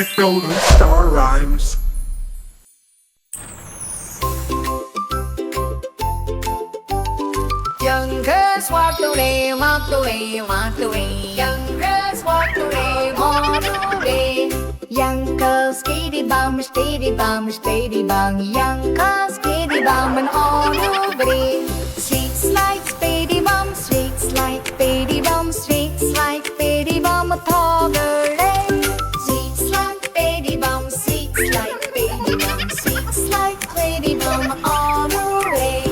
Big golden star rhymes. Young girls walk the way, walk the way, walk the way. Young girls walk the way, walk the way. Young girls steady bum, steady bum, steady bum. Young girls steady bum and all the way. Streets like steady bum, streets like steady bum, streets like steady bum, a toggle. Streets like steady bum, streets like steady bum, streets like steady bum all the way.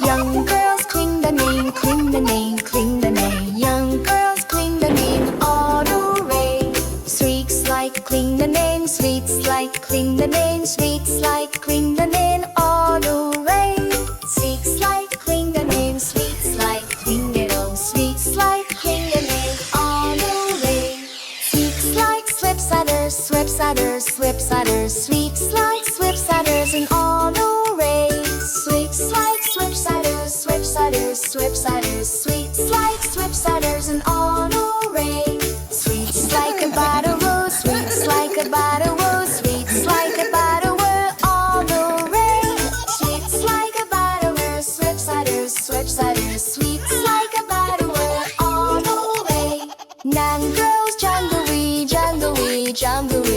Young girls cling the name, cling the name, cling the name. Young girls cling the name all the way. Streets like cling the name, streets like cling the name, streets like cling the name all the way. Streets like cling the name, streets like cling it all, streets like cling the name all the way. Streets like slip-siders, slip-siders, slip-siders, streets like slip-siders in all the way. Streets like slip-siders, slip-siders, slip-siders, streets like slip-siders in all the way. Streets like a bottle, streets like a bottle, streets like a bottle all the way. Streets like a bottle, slip-siders, slip-siders, streets like a bottle all the way. Nan girls junglery, junglery, junglery.